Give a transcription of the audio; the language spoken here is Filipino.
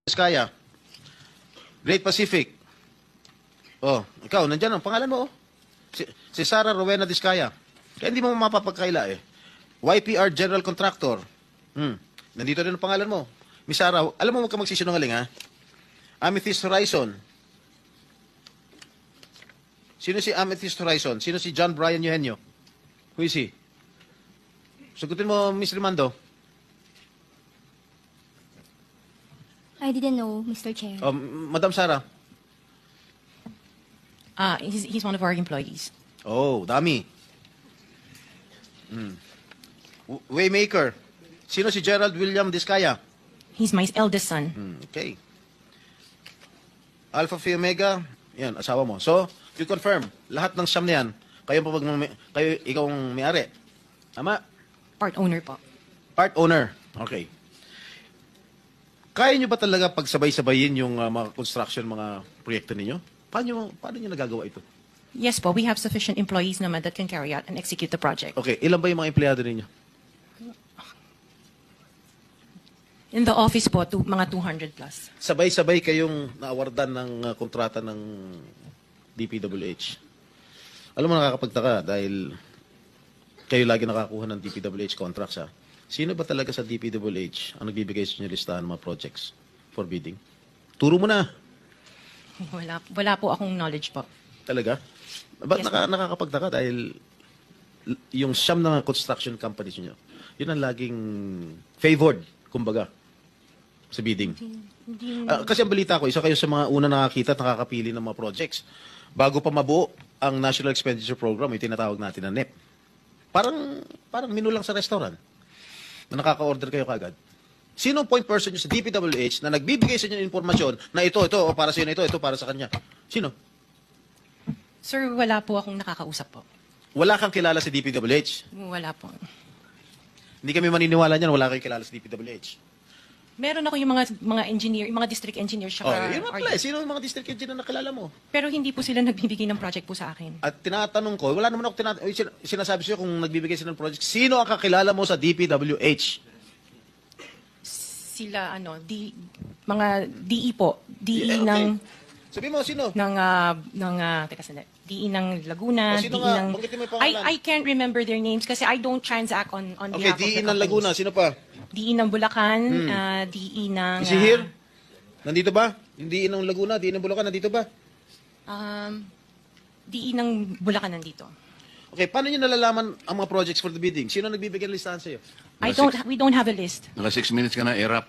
Diskaya. Great Pacific. Oh, ikaw, nandyan ang pangalan mo, oh. Si Sarah Rowena Diskaya. Kaya hindi mo mapapagkaila eh. YPR General Contractor. Nandito rin ang pangalan mo. Miss Sarah, alam mo, huwag ka magsisinungaling, ha? Amethyst Horizon. Sino si Amethyst Horizon? Sino si John Brian Eugenio? Who is he? Sagutin mo, Miss Rimando. I didn't know, Mr. Chair. Oh, Madam Sarah. He's one of our employees. Oh, dami. Waymaker. Sino si Gerald William Diskaya? He's my eldest son. Okay. Alpha Phi Omega, yan, asawa mo. So, you confirm, lahat ng siyam na yan, ikaw ang may-ari. Tama? Part owner po. Part owner. Okay. Kaya nyo ba talaga pagsabay-sabayin yung mga construction, mga proyekto ninyo? Paano nyo nagagawa ito? Yes po, we have sufficient employees naman that can carry out and execute the project. Okay, ilan ba yung mga empleyado ninyo? In the office po, mga 200 plus. Sabay-sabay kayong naawardan ng kontrata ng DPWH. Alam mo, nakakapagtaka dahil kayo lagi nakakuha ng DPWH contracts, ha? Sino ba talaga sa DPWH ang nagbibigay sa inyo listahan ng mga projects for bidding? Turo mo na. Wala po akong knowledge po. Talaga? Ba't Yes, nakakapagtaka dahil yung siyam na construction companies nyo, yun ang laging favored, kumbaga, sa bidding. Kasi ang balita ko, isa kayo sa mga una nakakita at nakakapili ng mga projects. Bago pa mabuo ang National Expenditure Program, yung tinatawag natin na NEP. Parang menu lang sa restaurant na nakaka-order kayo kagad. Sino ang point person nyo sa DPWH na nagbibigay sa inyo ng informasyon na ito, o para sa inyo, ito para sa kanya? Sino? Sir, wala po akong nakakausap po. Wala kang kilala sa DPWH. Wala po. Hindi kami maniniwala niyan, wala kang kilala sa DPWH. Meron ako yung mga engineer, yung mga district engineers Oh, siya. yun nga pala. Sino ang mga district engineer na nakilala mo? Pero hindi po sila nagbibigay ng project po sa akin. At tinatanong ko, wala naman ako sinasabi sa'yo kung nagbibigay sila ng project. Sino ang kakilala mo sa DPWH? Sila, mga DE po. DE Okay. ng... Sabi mo, sino? Teka sandali. DE ng Laguna, O, sino DE nga? ng... Banggitin mo yung pangalan. I can't remember their names kasi I don't transact on Okay, behalf of the DE ng companies. Laguna. Sino pa? DE ng Bulacan, DE ng... Is he here? Nandito ba? Yung DE ng Laguna, DE ng Bulacan, nandito ba? DE ng Bulacan nandito. Okay, paano nyo nalalaman ang mga projects for the bidding? Sino nagbibigay ng listahan sa'yo? We don't have a list. Naka 6 minutes ka na, erap.